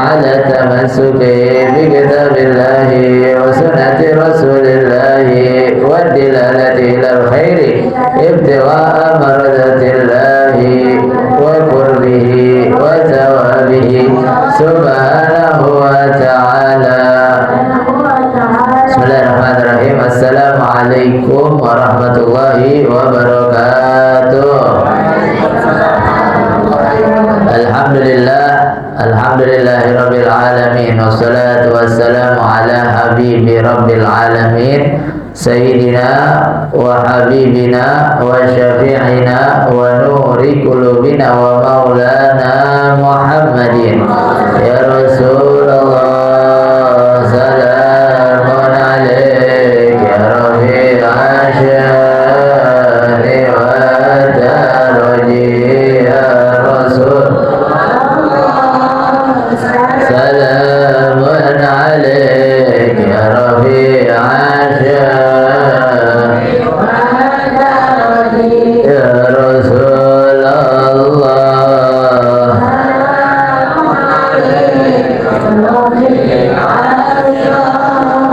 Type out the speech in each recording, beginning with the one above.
على التمسك بكتاب الله وسنة رسول الله والدلالة إلى الخير ابتغاء مرضات الله وقربه وثوابه سبحانه وتعالى. Bismillahirrahmanirrahim. Assalamualaikum warahmatullahi wabarakatuh. Alhamdulillahirabbil alamin wassalatu wassalamu ala habibi rabbil alamin sayyidina wa habibina wa syafi'ina wa nuri qulubina wa maulana Muhammadin ya Rasulullah salamun alaik ya Rafi'al syani wa daraji ya Rasul salamun alaik ya Rafi'al syani ya Rasulullah.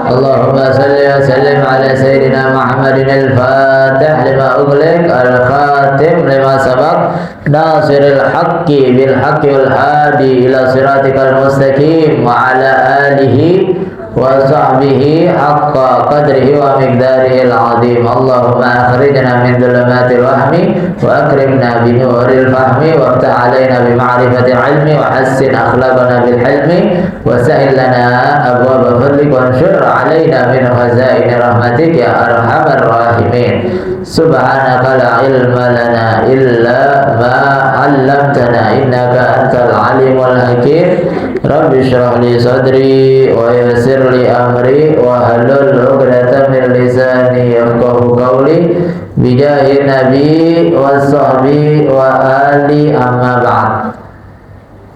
Allahumma salli wa sallim ala sayyidina Muhammadin al-fatih lima ughliq al-khatim lima sabaq nasiril haqqi bil haqqi wal hadi ila siratikal mustaqim wa ala alihi wa sahbihi haqqa qadrihi wa miqdarihi al-azim. Allahumma akhrijna min dhulumatil wahmi wa akrimna bi nuril fahmi wa aftah alaina bi ma'rifatil ilmi wa hassin akhlaqana bil hilmi wa sahil lana abwaaba fadlik wa anshur alaina min khazain rahmatik ya arhamar rahimin. Subhanaka la ilma lana illa ma 'allamtana innaka antal alimul hakim. Rabbi shrah li sadri wa yassir li amri wa halul 'uqdatam min lisani yafqahu qawli bijahi nabi wa sahbi wa ali amma ba'd.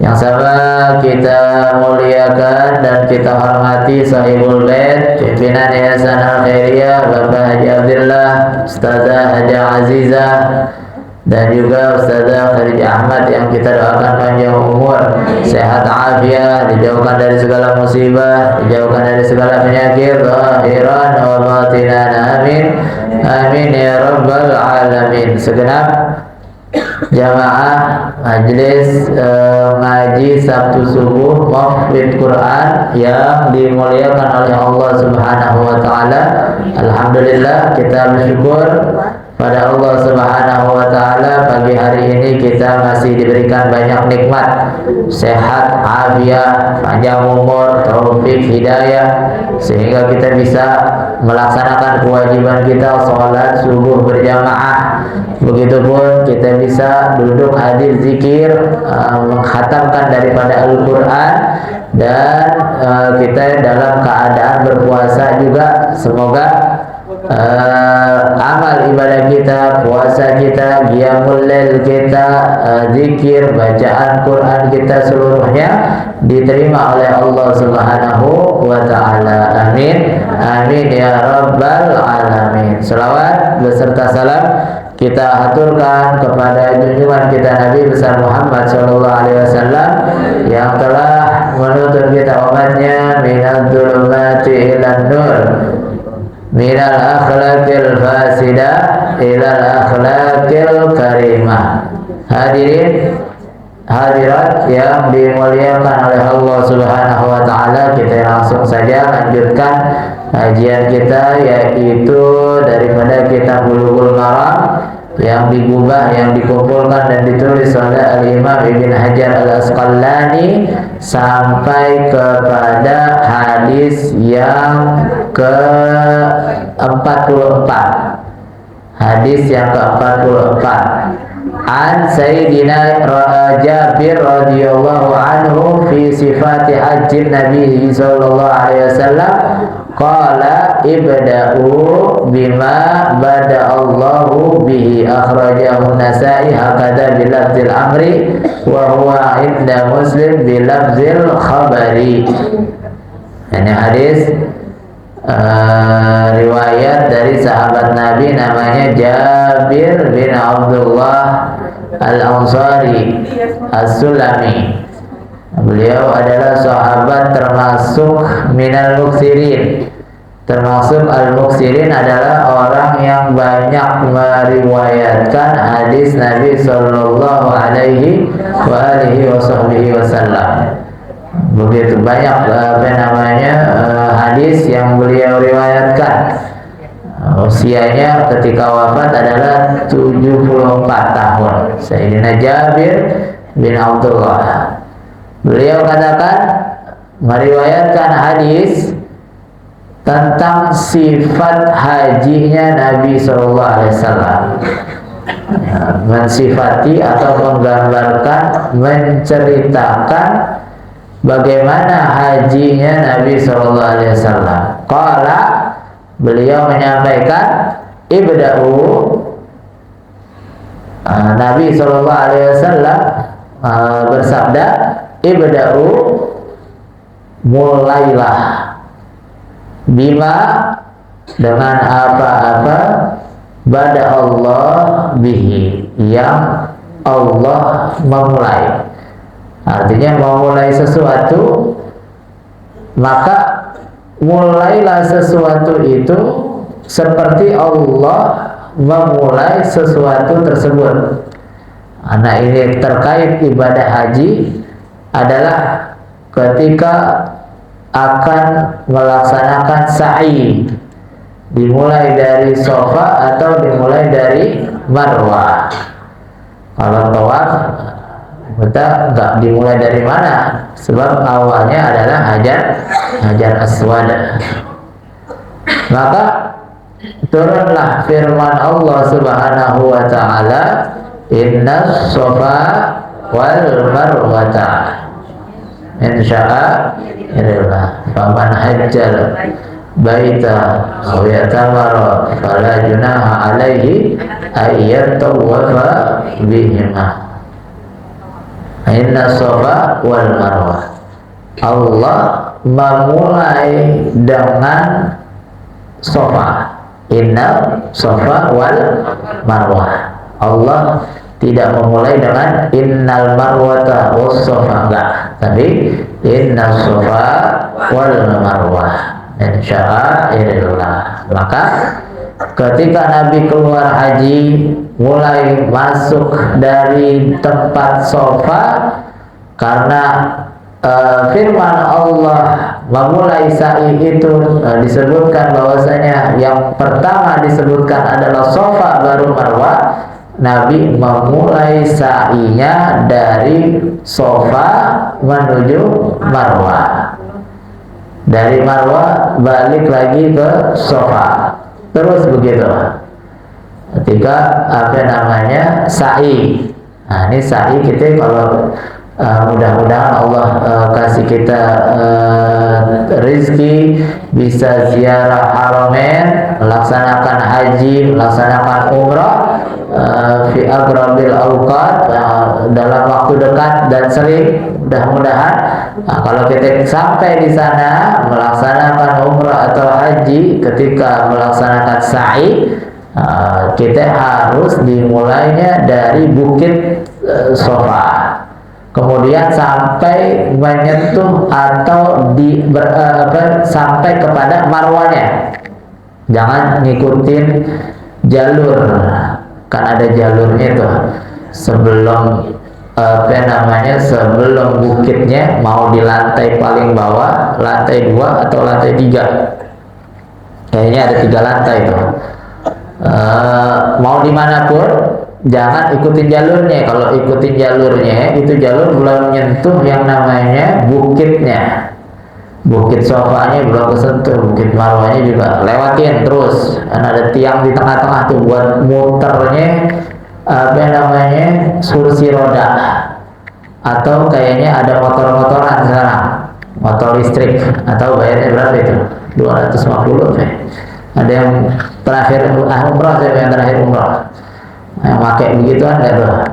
Yang sama kita muliakan dan kita hormati sahibul bait pimpinan Yayasan Al-Khairiyah Bapak Haji Abdullah, Ustazah Haja Azizah dan juga Ustazah Khadijah Ahmad yang kita doakan panjang umur, sehat afiat, dijauhkan dari segala musibah, dijauhkan dari segala penyakit zahiran wa batinan. Amin amin ya rabbal alamin. Segenap jamaah majelis ngaji Sabtu subuh mahfid Quran yang dimuliakan oleh Allah Subhanahu wa taala. Alhamdulillah kita bersyukur pada Allah Subhanahu wa taala, pagi hari ini kita masih diberikan banyak nikmat, sehat, afiat, panjang umur, taufik, hidayah, sehingga kita bisa melaksanakan kewajiban kita salat subuh berjamaah. Begitupun kita bisa duduk hadir zikir, mengkhatamkan daripada Al-Qur'an, dan kita dalam keadaan berpuasa juga. Semoga amal ibadah kita, puasa kita, qiyamul lail kita, zikir, bacaan Quran kita seluruhnya diterima oleh Allah Subhanahu wa taala. Amin amin ya rabbal alamin. Selawat beserta salam kita haturkan kepada junjungan kita Nabi besar Muhammad sallallahu alaihi wasallam yang telah menuntun kita umatnya minadz dzulumati ilan nur, minal akhlaqil fasidah ilal akhlaqil karimah. Hadirin hadirat yang dimuliakan oleh Allah Subhanahu wa taala, kita langsung saja lanjutkan kajian kita, yaitu daripada kitab Bulughul Maram yang digubah, yang dikumpulkan dan ditulis oleh Al-Imam Ibn Hajar Al-Asqalani sampai kepada hadis yang ke-44. Hadis yang ke-44. An Sayyidina Jabir radhiyallahu anhu fi sifati hajjin Nabi sallallahu alaihi wasallam qala ibda'u bima bada Allahu bihi akhrajahu Nasa'i hakadha bilafzil amri wa huwa inda Muslim bilafzil khabari. Ini hadis riwayat dari sahabat Nabi namanya Jabir bin Abdullah Al-Ansari As-Sulami. Beliau adalah sahabat termasuk minal muksirin. Termasuk al-muksirin adalah orang yang banyak meriwayatkan hadis Nabi Sallallahu Alaihi Wasallam. Begitu banyak hadis yang beliau riwayatkan. Usianya ketika wafat adalah 74 tahun. Sayyidina Jabir bin Abdullah. Beliau katakan meriwayatkan hadis tentang sifat hajinya Nabi Sallallahu Alaihi Wasallam, mensifati atau menggambarkan, menceritakan bagaimana hajinya Nabi Sallallahu Alaihi Wasallam. Qala, beliau menyampaikan, ibda'u, Nabi Sallallahu Alaihi Wasallam bersabda, ibda'u, mulailah, bima, dengan apa-apa, bada Allah bihi, yang Allah memulai. Artinya memulai sesuatu, maka mulailah sesuatu itu seperti Allah memulai sesuatu tersebut. Nah, ini terkait ibadah haji adalah ketika akan melaksanakan sa'i, dimulai dari Safa atau dimulai dari Marwah. Kalau tawaf kita nggak dimulai dari mana, sebab awalnya adalah Hajar Aswad. Maka turunlah firman Allah Subhanahu wa taala, inna Safa wal Marwata insya'a irillah faman hajjal baita aw yatamara fala junaha alaihi ayyatawafa bihima. Inna Safa wal Marwah, Allah memulai dengan Safa. Inna Safa wal Marwah, Allah tidak memulai dengan innal marwata was safa, enggak, tapi inna safa wal marwah min sya'airillah. Maka ketika Nabi keluar haji, mulai masuk dari tempat Safa, karena firman Allah memulai sa'i itu disebutkan bahwasanya yang pertama disebutkan adalah Safa baru Marwah. Nabi memulai sa'inya dari Safa menuju Marwah, dari Marwah balik lagi ke Safa, terus begitu ketika sa'i. Nah, ini sa'i kita kalau mudah-mudahan Allah kasih kita rizki bisa ziarah Haramain, melaksanakan haji, melaksanakan umrah fi agrabil awqat, dalam waktu dekat dan sering, mudah-mudahan. Nah, kalau kita sampai di sana melaksanakan umrah atau haji, ketika melaksanakan sa'i, kita harus dimulainya dari bukit Safa, kemudian sampai menyentuh atau sampai kepada Marwahnya. Jangan ngikutin jalur, kan ada jalurnya tuh, sebelum sebelum bukitnya mau di lantai paling bawah, lantai 2 atau lantai 3, kayaknya ada 3 lantai tuh. Mau dimanapun jangan ikutin jalurnya. Kalau ikutin jalurnya, itu jalur belum menyentuh yang namanya bukitnya. Bukit Sofanya belum kesentuh, bukit Marwahnya juga lewatin terus. Dan ada tiang di tengah-tengah tuh buat muternya kursi roda. Atau kayaknya ada motor-motoran sekarang, motor listrik, atau bayarnya berapa itu? 250 deh. Ada yang terakhir umrah, yang terakhir umrah yang pakai begituan enggak tuh.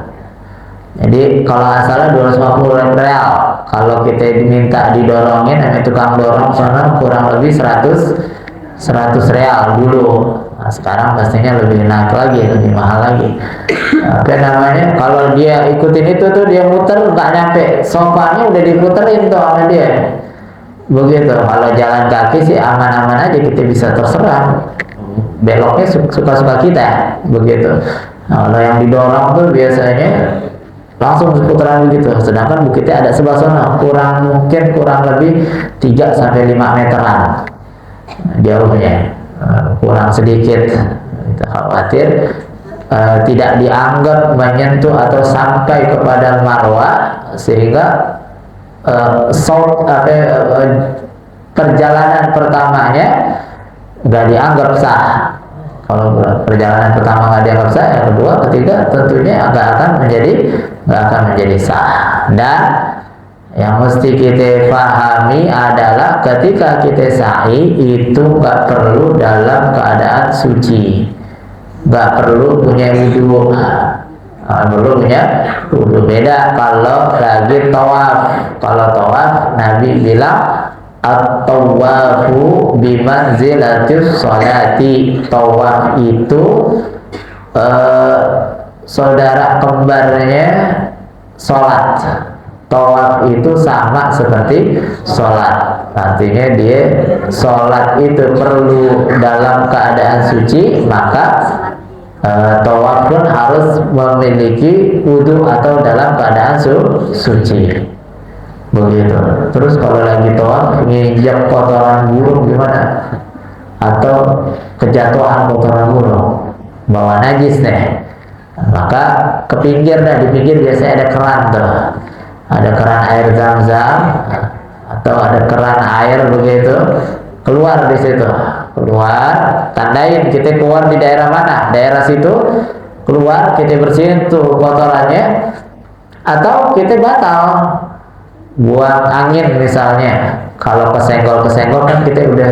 Jadi kalau nggak salah 250 real. Kalau kita diminta didorongin, tukang dorong sana kurang lebih 100 real dulu. Nah, sekarang pastinya lebih naik lagi, lebih mahal lagi. Apa namanya? Kalau dia ikutin itu tuh dia muter nggak nyampe sofanya udah diputerin tuh sama dia. Begitu. Kalau jalan kaki sih aman-aman aja, kita bisa terserah. Beloknya suka-suka kita, begitu. Nah, kalau yang didorong tuh biasanya langsung putaran begitu. Sedangkan bukitnya ada sebelah sana, mungkin kurang lebih 3 sampai 5 meteran jauhnya. Kurang sedikit. Kita khawatir tidak dianggap menyentuh atau sampai kepada marwah sehingga perjalanan pertamanya nggak dianggap sah. Kalau perjalanan pertama nggak dianggap sah, yang kedua, ketiga tentunya nggak akan menjadi sah. Dan yang mesti kita pahami adalah ketika kita sa'i itu nggak perlu dalam keadaan suci, nggak perlu punya wudu, perlu punya wudu. Beda kalau lagi tawaf. Kalau tawaf Nabi bilang at-tawafu bimanzilatis sholati. Tawaf itu saudara kembarnya sholat. Tawaf itu sama seperti sholat. Artinya dia sholat itu perlu dalam keadaan suci, maka tawaf pun harus memiliki wudu atau dalam keadaan suci. Begitu. Terus kalau lagi tawaf nginjak kotoran burung gimana? Atau kejatuhan kotoran burung, bawa najis deh. Maka ke pinggir dah, di pinggir biasanya ada keran tuh. Ada keran air zam-zam atau ada keran air begitu. Keluar di situ. Keluar, tandain kita keluar di daerah mana? Daerah situ. Keluar, kita bersihin tuh kotorannya. Atau kita batal buang angin misalnya. Kalau kesenggol kan kita udah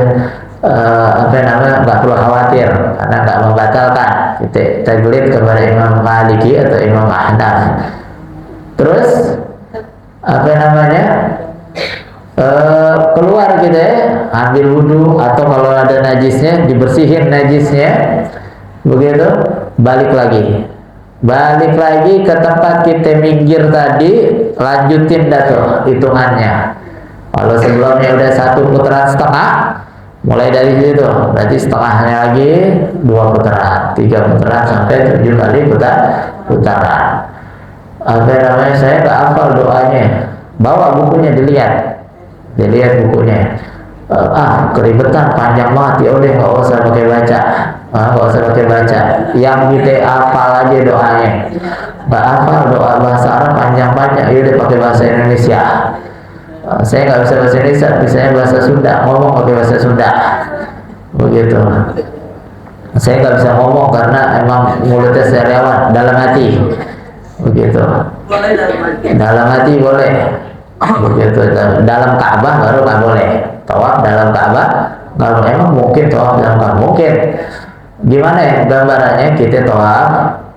nggak perlu khawatir karena nggak membatalkan. Kita taglid kepada Imam Maliki atau Imam Ahnaf. Terus keluar kita ambil wudu, atau kalau ada najisnya dibersihin najisnya, begitu, balik lagi ke tempat kita minggir tadi, lanjutin dah tuh hitungannya. Kalau sebelumnya udah 1,5 putaran, mulai dari situ berarti setengahnya lagi 2 putaran, 3 putaran sampai 7 kali putaran. Saya nggak hafal doanya. Bawa bukunya, dilihat bukunya. Keribetan panjang banget, ya udah nggak usah pakai baca. Yang kita hafal aja doanya. Nggak hafal doa bahasa Arab panjang-panjang, ya udah pakai bahasa Indonesia. Saya nggak bisa bahasa Indonesia, bisanya bahasa Sunda, ngomong pakai bahasa Sunda. Begitu. Saya nggak bisa ngomong karena emang mulutnya sariawan, dalam hati. Begitu. Dalam hati boleh. Begitu. Dalam Ka'bah baru nggak boleh. Tawaf dalam Ka'bah kalau emang mungkin tawaf dalam Ka'bah mungkin. Gimana ya gambarannya? Kita tawaf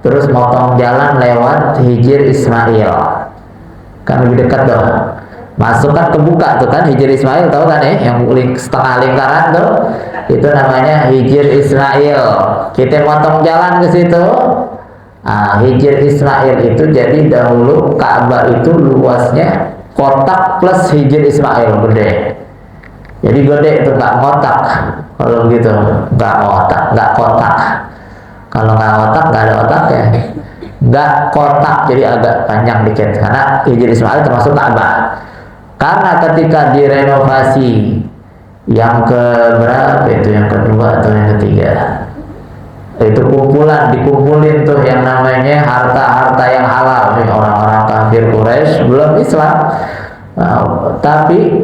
terus motong jalan lewat Hijr Ismail. Kan lebih dekat dong. Masuk kan kebuka tuh kan Hijr Ismail, tahu kan ya? Yang setengah lingkaran tuh itu namanya Hijr Ismail. Kita motong jalan ke situ. Hijr Ismail itu jadi dahulu Ka'bah itu luasnya kotak plus Hijr Ismail gede. Jadi gede itu, nggak ngotak. Kalau begitu nggak kotak. Kalau nggak kotak, nggak ada otak ya. Nggak kotak, jadi agak panjang dikit. Karena Hijr Ismail termasuk Ka'bah. Karena ketika direnovasi yang berapa itu, yang kedua atau yang ketiga, itu dikumpulin tuh yang namanya harta-harta yang halal nih, orang-orang kafir Quraisy belum Islam, tapi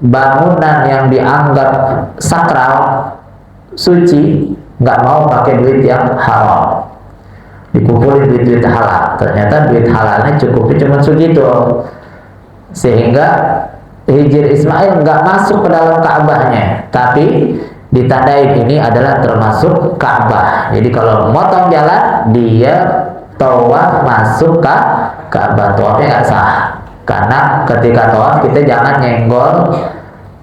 bangunan yang dianggap sakral suci nggak mau pakai duit yang halal, dikumpulin duit halal. Ternyata duit halalnya cukupnya cuma segitu, sehingga Hijr Ismail nggak masuk ke dalam Ka'bahnya, tapi ditandain ini adalah termasuk Ka'bah. Jadi kalau motong jalan, dia tawaf masuk ke Ka'bah, tawafnya nggak sah. Karena ketika tawaf kita jangan nyenggol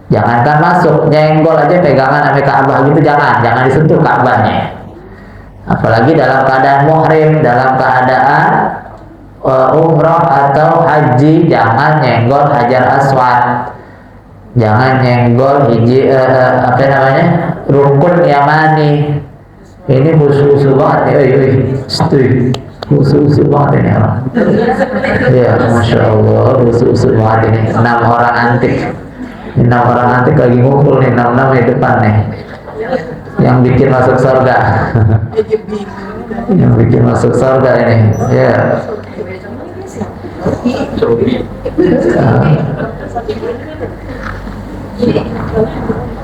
Jangankan masuk, nyenggol aja pegangan sampai Ka'bah gitu jangan disentuh Ka'bahnya. Apalagi dalam keadaan muhrim, dalam keadaan umroh atau haji, jangan nyenggol Hajar Aswad, jangan nyenggol rukun Yamani. Ini khusus banget nih, khusus banget ini orang. Ya, masya Allah, khusus banget ini. 6 orang antik, 6 orang antik lagi ngumpul nih, 6 di depan nih. Yang bikin masuk surga, yang bikin masuk surga ini, ya.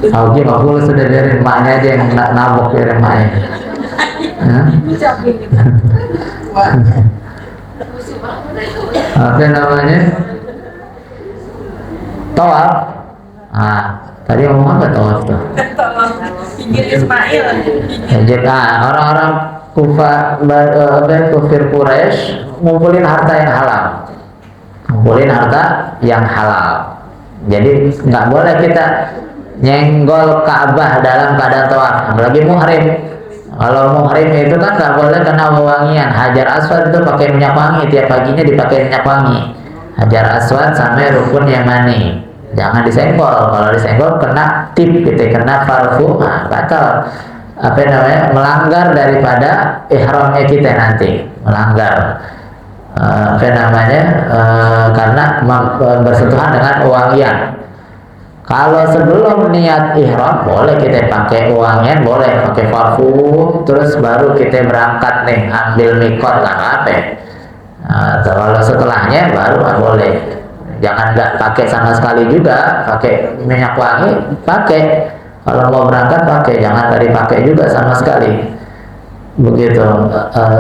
Augie mah boleh sudah biarin maknya aja yang nabok biarin maknya. Apa namanya? Tawaf. Tadi ngomong apa tawaf tuh? Hijir Ismail. Orang-orang kufir Quraisy ngumpulin harta yang halal, jadi nggak boleh kita nyenggol Ka'bah dalam keadaan tawaf, apalagi muhrim. Kalau muhrim itu kan nggak boleh kena wewangian. Hajar Aswad itu pakai minyak wangi, tiap paginya dipakai minyak wangi. Hajar Aswad sampai rukun Yamani jangan disenggol. Kalau disenggol kena tip gitu, kena parfum, batal. Melanggar daripada ihramnya kita nanti, melanggar karena bersentuhan dengan wangian. Kalau sebelum niat ihram boleh kita pakai wangian, boleh pakai parfum, terus baru kita berangkat nih ambil mikot lah apa. Kalau setelahnya baru boleh. Jangan nggak pakai sama sekali juga, pakai minyak wangi, pakai. Kalau mau berangkat pakai, jangan tadi pakai juga sama sekali. Begitu.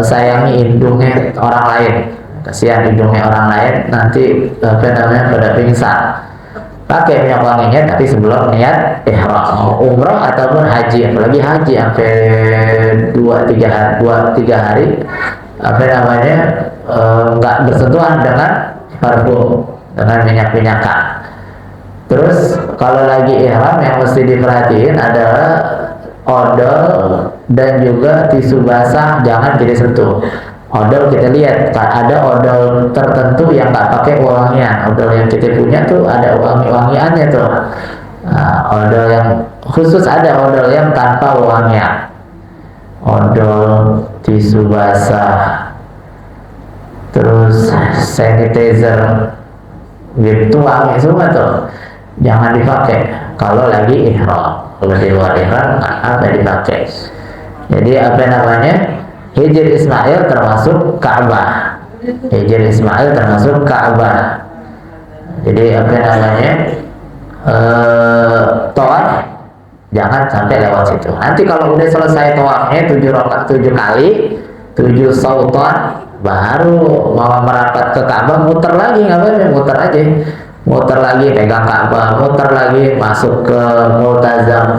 Sayangi hidungnya orang lain, kasihan hidungnya orang lain nanti pada pingsan. Pakai minyak wanginya tapi sebelum niat ihram, umroh ataupun haji, apalagi haji sampai 2-3 hari nggak bersentuhan dengan parfum, dengan minyak-minyakan. Terus kalau lagi ihram yang mesti diperhatiin adalah odol dan juga tisu basah jangan kita sentuh. Odol kita lihat, ada odol tertentu yang nggak pakai wangian. Odol yang kita punya tuh ada wangi-wangiannya tuh. Odol yang khusus ada odol yang tanpa wangian. Odol, tisu basah, terus sanitizer, gitu wangi semua tuh. Jangan dipakai kalau lagi ihram. Kalau di luar ihram apa dipakai. Jadi Hijr Ismail termasuk Ka'bah. Hijr Ismail termasuk Ka'bah. Jadi tawaf jangan sampai lewat situ. Nanti kalau udah selesai tawafnya 7 kali, 7 sautan, baru mau merapat ke Ka'bah, muter lagi, nggak apa-apa, muter aja. Muter lagi pegang Ka'bah, muter lagi masuk ke Multazam,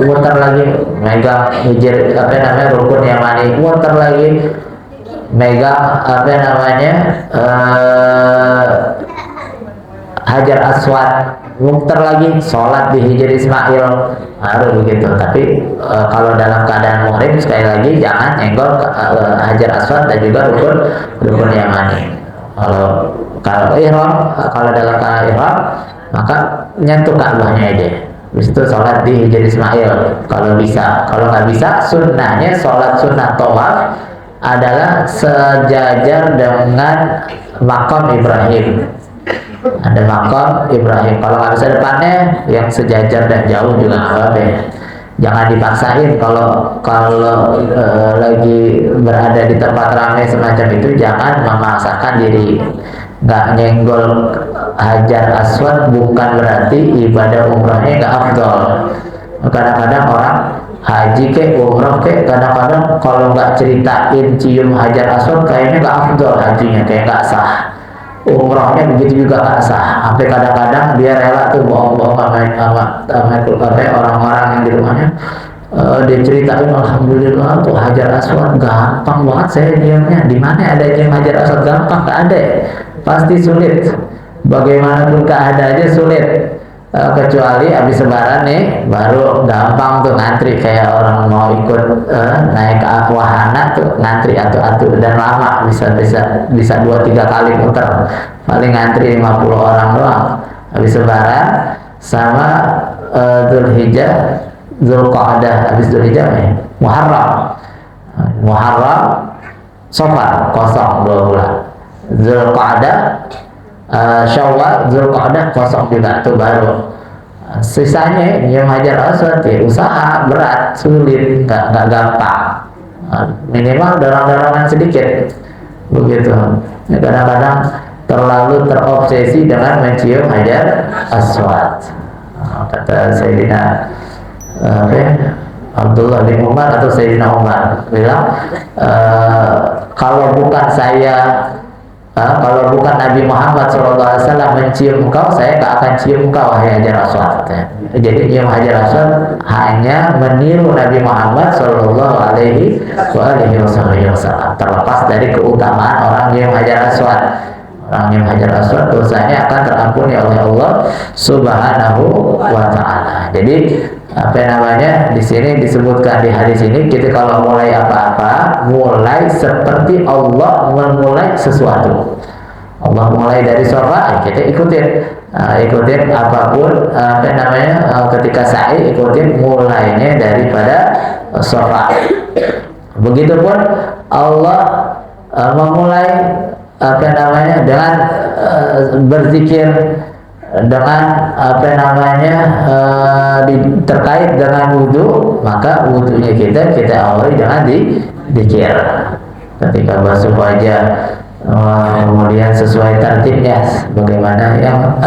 muter lagi megang hijir rukun Yamani, muter lagi megang Hajar Aswad, muter lagi sholat di Hijr Ismail, baru begitu. Tapi kalau dalam keadaan muhrim sekali lagi jangan nyenggol Hajar Aswad dan juga rukun Yamani. Kalau ihram, kalau dalam keadaan ihram maka nyentuh Ka'bahnya aja. Habis itu sholat di Hijr Ismail kalau bisa. Kalau nggak bisa, sunnahnya sholat sunnah tawaf adalah sejajar dengan makam Ibrahim. Ada makam Ibrahim. Kalau nggak bisa depannya, yang sejajar dan jauh juga nggak apa-apa. Jangan dipaksain. Kalau lagi berada di tempat ramai semacam itu, jangan memaksakan diri. Nggak nyenggol Hajar Aswad bukan berarti ibadah umrahnya nggak afdol. Kadang-kadang orang haji umrah kadang-kadang kalau nggak ceritain cium Hajar Aswad kayaknya nggak afdol, hajinya kayak nggak sah. Umrahnya begitu juga nggak sah. Sampai kadang-kadang dia rela tuh bohong-bohong sama orang-orang yang di rumahnya. Dia ceritain, alhamdulillah tuh Hajar Aswad gampang banget saya ciumnya. Di mana ada cium Hajar Aswad gampang? Nggak ada. Pasti sulit. Bagaimanapun keadaannya sulit. kecuali habis lebaran nih baru gampang tuh ngantri, kayak orang mau ikut naik ke wahana tuh ngantri atu-atu dan lama, bisa 2-3 kali muter, paling ngantri 50 orang doang habis lebaran. Sama Dzulhijjah, Dzulqa'dah, habis Dzulhijjah ya? Muharram, Safar kosong 2 bulan, Dzulqa'dah, Syawal, Dzulqa'dah kosong juga tuh baru. Sisanya nyium hajar aswad ya usaha berat, sulit, nggak gampang, minimal dorong-dorongan sedikit begitu. Ya, kadang-kadang terlalu terobsesi dengan mencium hajar aswad. Kata Sayyidina Abdullah bin Umar atau Sayyidina Umar bilang, kalau bukan Nabi Muhammad SAW mencium engkau, saya tak akan cium engkau, wahai hajar aswad. Jadi cium hajar aswad hanya meniru Nabi Muhammad SAW, terlepas dari keutamaan orang cium hajar aswad. Orang yang hajar aswad dosanya akan terampuni oleh Allah Subhanahu wa Ta'ala. Jadi di sini disebutkan di hadis ini, kita kalau mulai apa-apa, mulai seperti Allah memulai sesuatu. Allah mulai dari sholat, kita ikutin apapun ketika sa'i, ikutin mulainya daripada sholat. Begitupun Allah memulai dengan berzikir, dengan terkait dengan wudhu, maka wudhunya kita awali dengan dikir ketika basuh wajah, kemudian sesuai tertibnya bagaimana yang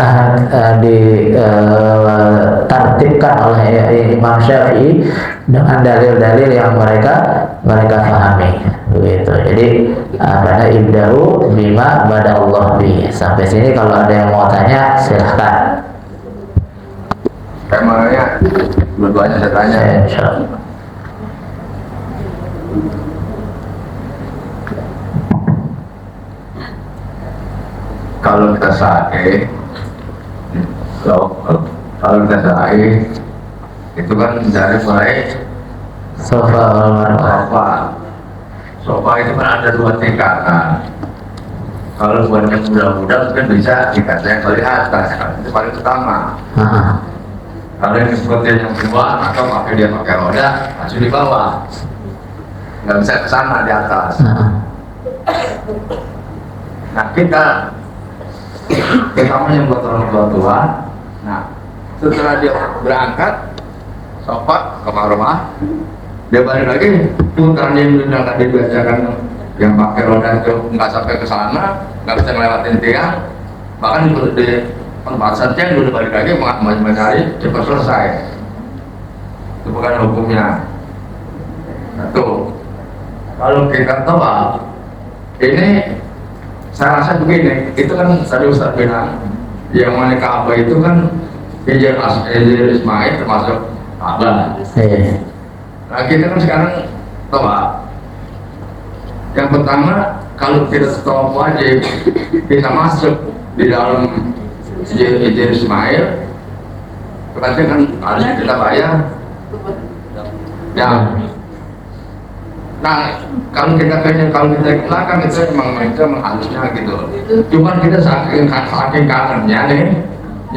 ditartibkan oleh Imam Syafi'i dengan dalil-dalil yang mereka pahami begitu. Jadi pada ibdahu bima bada Allah bi. Sampai sini kalau ada yang mau tanya silahkan. Temanya dua-duanya saya tanya. Insyaallah. Kalau kita sa'i, kalau kita sa'i itu kan dari mulai Sofa wal marwah. Sofa itu kan ada 2 tingkatan. Kalau buat yang muda-muda mungkin bisa tingkat yang paling atas, kan itu paling utama. Kalau yang seperti yang tua atau dia pakai roda, langsung di bawah, nggak bisa ke sana di atas. Nah kita yang buat orang tua. Nah setelah dia berangkat sofa ke rumah, dia balik lagi putaran yang tadi dibacakan yang pakai roda itu nggak sampai ke sana, nggak bisa ngelewatin tiang, bahkan di tempat saja yang udah balik lagi mencari cepat selesai. Itu bukan hukumnya. Tuh kalau kita tahu ini, saya rasa begini, itu kan tadi Ustaz bilang yang mana Ka'bah itu kan Hijr Ismail termasuk Ka'bah. Nah kita kan sekarang tahu yang pertama, kalau kita stop wajib bisa masuk di dalam Hijr Ismail, berarti kan harus kita bayar. Ya. Nah, kalau kita ke belakang itu memang harusnya gitu. Cuman kita saking kangennya nih,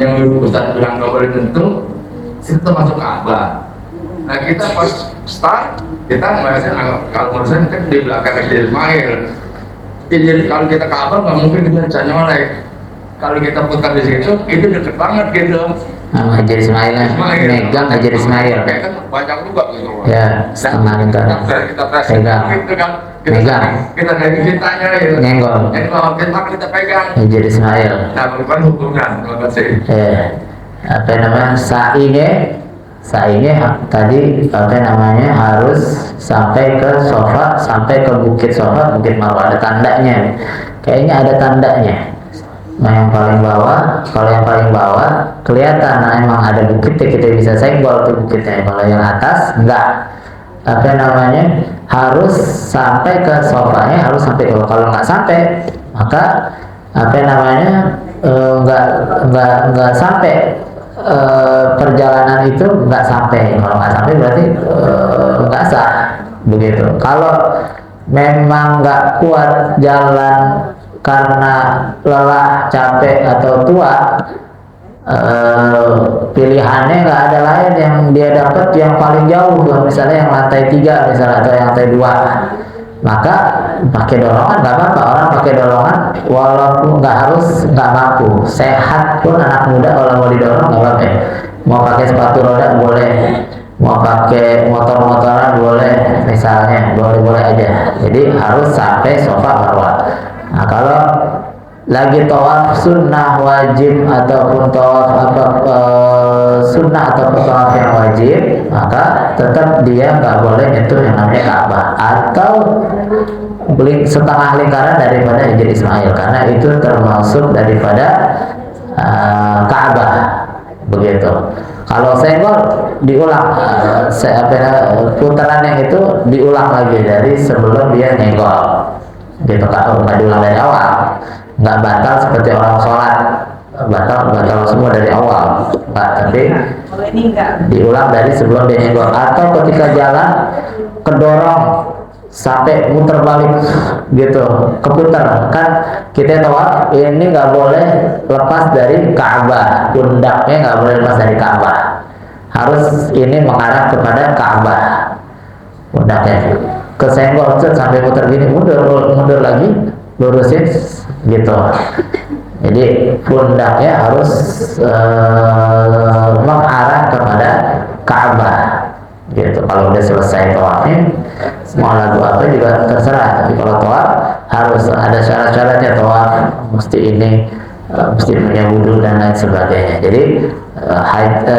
yang Ustaz bilang nggak boleh tentu, itu masuk Ka'bah. Nah kita pas start, kita kalau menurut saya kan di belakang Hijr Ismail. Jadi kalau kita Ka'bah nggak mungkin kita bisa nyolek. Kalau kita putar di situ, itu deket banget gitu. Hijr Ismail, megang Hijr Ismail. Kan banyak juga gitu. Ya, setengah kan. Kita pegang. Gitu kan. Megang. Kita dari cintanya gitu. Nyenggol. Kita pegang. Hijr Ismail. Nah, bukan hukumnya, terima kasih. Sa'inya tadi harus sampai ke sofa, sampai ke bukit sofa, bukit marwah, ada tandanya. Kayaknya ada tandanya. Nah yang paling bawah, kalau yang paling bawah kelihatan, nah emang ada bukitnya, kita bisa senggol tuh bukitnya. Kalau yang atas enggak, harus sampai ke sofanya, harus sampai. Kalau nggak sampai, maka enggak sampai perjalanan itu nggak sampai. Kalau nggak sampai berarti nggak sah, begitu. Kalau memang nggak kuat jalan karena lelah, capek atau tua, pilihannya nggak ada lain yang dia dapat yang paling jauh, misalnya yang lantai 3 misalnya atau yang lantai 2, maka pakai dorongan nggak apa-apa. Orang pakai dorongan walaupun nggak mampu, sehat pun anak muda kalau mau didorong nggak apa-apa. Mau pakai sepatu roda boleh, mau pakai motor-motoran boleh, misalnya boleh-boleh aja. Jadi harus sampai sofa marwah. Nah, kalau lagi tawaf sunnah wajib ataupun tawaf sunnah atau tawaf yang wajib, maka tetap dia nggak boleh nyentuh yang namanya Ka'bah atau setengah lingkaran daripada Hijr Ismail, karena itu termasuk daripada Ka'bah, begitu. Kalau senggol diulang, putaran yang itu diulang lagi dari sebelum dia nyenggol, gitu. Kalau nggak diulang dari awal, nggak batal seperti orang sholat batal semua dari awal, nggak, tapi diulang dari sebelum dia nyenggol. Atau ketika jalan kedorong sampai muter balik gitu, keputar, kan kita tawaf ini nggak boleh lepas dari Ka'bah, pundaknya nggak boleh lepas dari Ka'bah, harus ini mengarah kepada Ka'bah pundaknya. Kesenggol sampai muter gini, mundur lagi, lurusin gitu. Jadi pundaknya harus mengarah kepada Ka'bah gitu. Kalau udah selesai tawafnya, mau lagu apa juga terserah, tapi kalau tawaf harus ada syarat-syaratnya. Tawaf mesti ini, mesti punya wudu dan lain sebagainya. Jadi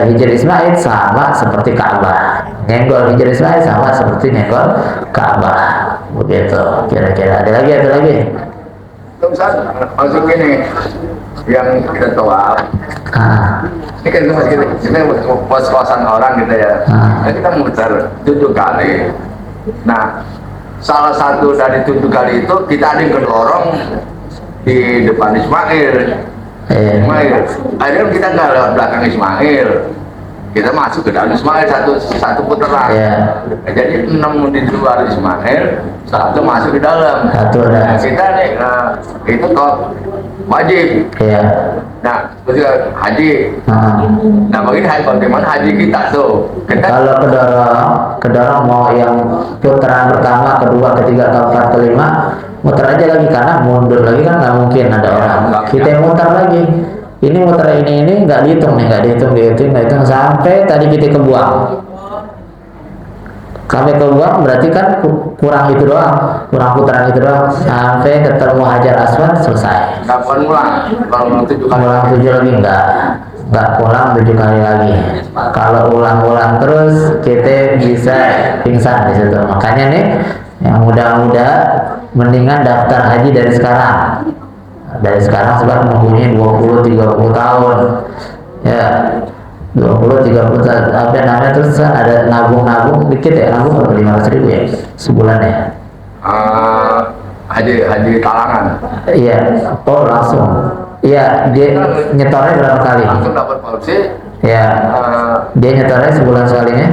Hijr Ismail sama seperti Ka'bah, nyenggol Hijr Ismail sama seperti nyenggol Ka'bah, begitu kira-kira. Ada lagi? Ustaz, masuk ini yang kita tawaf. Ini kan kita pos-posan orang gitu ya. Nah, kita muter 7 kali. Nah, salah satu dari 7 kali itu kita ada yang kedorong di depan Ismail. Akhirnya kita nggak lewat belakang Ismail, kita masuk ke dalam Ismail satu putaran. Jadi 6 di luar Ismail, 1 masuk di dalam. Nah, kita nih itu kok wajib. Nah, ketika haji. Nah, bagaimana haji kita tuh? Kalau kedorong mau yang putaran pertama, kedua, ketiga, keempat, kelima, muter aja lagi, karena mundur lagi kan nggak mungkin ada orang. Kita muter lagi. Ini muter ini nggak dihitung sampai tadi kita kebuang. Sampai kebuang berarti kan kurang itu doang, kurang putaran itu doang, sampai ketemu Hajar Aswad selesai. Nggak pulang, kalau 7 kali. Ulang 7 lagi nggak pulang 7 kali lagi. Kalau ulang-ulang terus kita bisa pingsan di situ. Makanya nih yang muda-muda mendingan daftar haji dari sekarang. Sebab nunggunya 20-30 tahun ya, 20-30 apa namanya, terus ada nabung dikit ya, nabung berapa, 500.000 ya sebulan ya. Haji talangan. Iya, langsung. Iya, dia nyetornya berapa kali? Langsung dapat polisi. Ya, dia nyetornya sebulan sekalinya?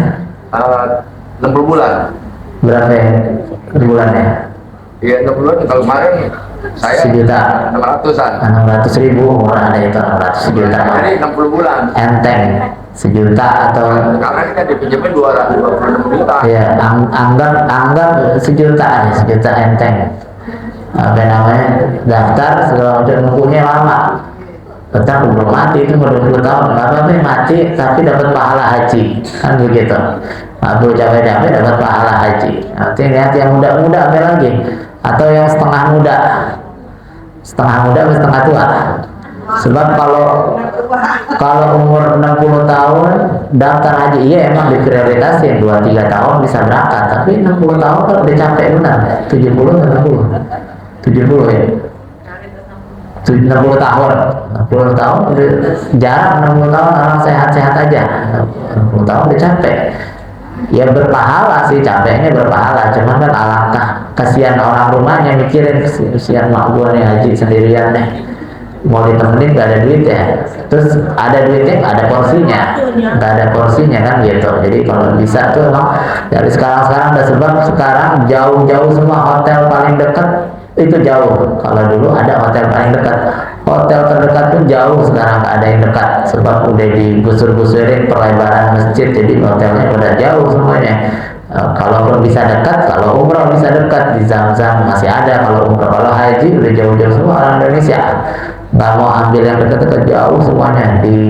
60 bulan. Berapa ya bulannya? Iya, 60 bulan. Kalau kemarin saya 600-an. 600.000, murah ada itu, 600 juta. Jadi 60 bulan. Enteng, 1 juta atau? Karena kita dipinjemin 226 juta. Iya, anggap 1 juta aja, 1 juta enteng. Apa namanya, daftar segala macam, nunggunya lama. Tetap belum mati, itu mau 20 tahun, apa mati tapi dapat pahala haji, kan begitu. Aku capek-capek dapat pahala haji. Nanti lihat yang muda-muda apa lagi, atau yang setengah muda atau setengah tua. Sebab kalau umur 60 tahun daftar haji, iya emang diprioritasin 2-3 tahun bisa berangkat, tapi 60 tahun kan udah capek benar. 70 atau 70 ya. 60 tahun udah jarang. 60 tahun orang sehat-sehat aja, 60 tahun udah capek. Ya berpahala sih, capeknya berpahala, cuman kan alangkah kasihan orang rumahnya mikirin, kasihan mak gua nih haji sendirian nih, mau ditemenin gak ada duitnya, terus ada duitnya gak ada porsinya, gak ada porsinya kan gitu. Jadi kalau bisa tuh emang dari sekarang ada, sebab sekarang jauh-jauh semua hotel paling dekat itu jauh. Kalau dulu ada hotel paling dekat, hotel terdekat pun jauh, sekarang gak ada yang dekat sebab udah digusur-gusurin perlebaran masjid, jadi hotelnya udah jauh semuanya. Kalaupun bisa dekat, kalau umroh bisa dekat di Zam-Zam masih ada. Kalau umroh, kalau haji udah jauh-jauh semua orang Indonesia, nggak mau ambil yang dekat-dekat, jauh semuanya di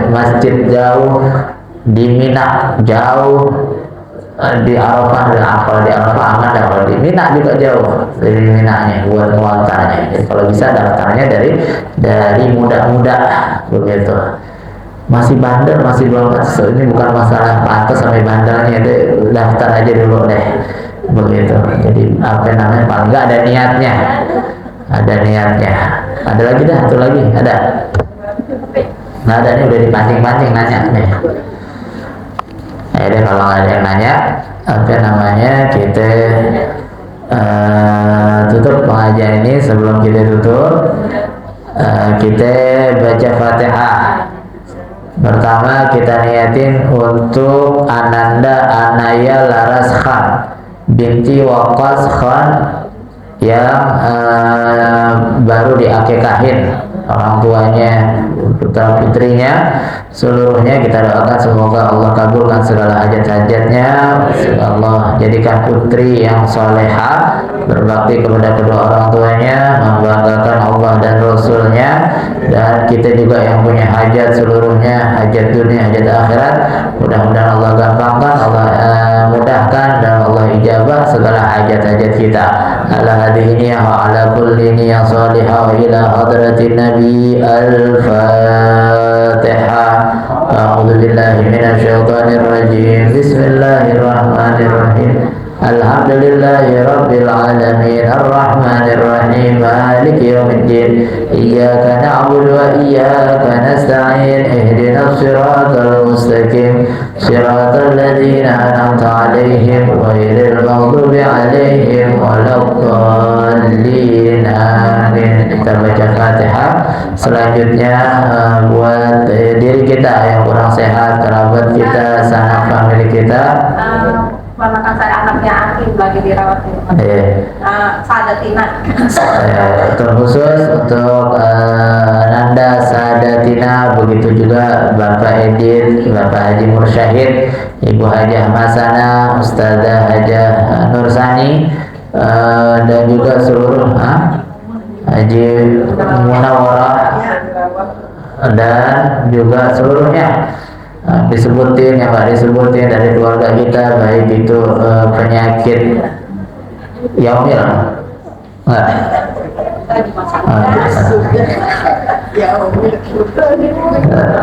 masjid jauh, di Mina jauh, di Arafah kalau di Arafah aman, dan kalau di Mina juga jauh dari Minanya buat muatannya. Jadi kalau bisa daftarnya dari muda-muda begitu. Masih bandel, masih belum, ini bukan masalah pantas sampai bandelnya, deh daftar aja dulu deh begitu. Jadi apa namanya, paling nggak ada niatnya, ada lagi dah, satu lagi ada, nggak ada nih, udah dipancing-pancing nanya nih. Deh kalau nggak ada yang nanya, apa namanya, kita tutup pengajian ini. Sebelum kita tutup, kita baca Fatihah. Pertama kita niatin untuk Ananda Anaya Laras Khan binti Waqas Khan yang baru diakekahin orang tuanya, putra putrinya seluruhnya. Kita doakan semoga Allah kabulkan segala hajat-hajatnya, Allah jadikan putri yang soleha, berbakti kepada kedua orang tuanya, membanggakan Allah dan Rasulnya. Dan kita juga yang punya hajat seluruhnya, hajat dunia, hajat akhirat, mudah-mudahan Allah gampangkan, Allah mudahkan, dan Allah ijabah segala hajat-hajat kita. Ala hadhihi niyah wa ala kulli niyah salihah wa ila hadratin Nabi. Al-Fatihah. A'udzu billahi minasyaitonir rajim. Bismillahirrahmanirrahim. Alhamdulillahi rabbil alamin, arrahmanir rahim, maliki yaumiddin. Iyyaka na'budu wa iyyaka nasta'in. Ihdinas siratal mustaqim, siratal ladzina an'amta 'alaihim ghairil maghdubi 'alaihim waladdallin. Amin. Kita baca Fatihah. Selanjutnya buat diri kita yang kurang sehat, kerabat kita, sanak famili kita. Ponakan saya anaknya Akim lagi dirawat di rumah. Sadatina. Terkhusus untuk Nanda Sadatina, begitu juga Bapak Edit, Bapak Haji Mursyahid, Ibu Hajah Masana, Ustazah Hajah Nursani, dan juga seluruh Haji Munawarah, dan juga seluruhnya disebutin yang nggak disebutin dari keluarga kita, baik itu penyakit yaumil nggak,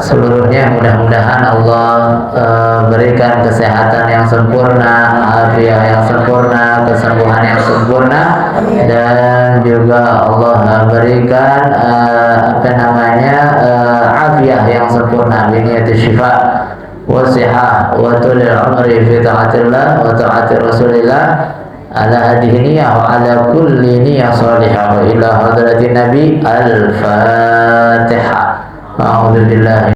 seluruhnya mudah-mudahan Allah berikan kesehatan yang sempurna, afiat yang sempurna, kesembuhan yang sempurna, dan juga Allah berikan afiat yang sempurna, biniyati syifa wa sihah wa tulil umri fi ta'atillah wa ta'ati rasulillah. Ala hadhihi niyah wa ala kulli niyah salihah wa ila hadratin Nabi. Al-Fatihah. A'udzu billahi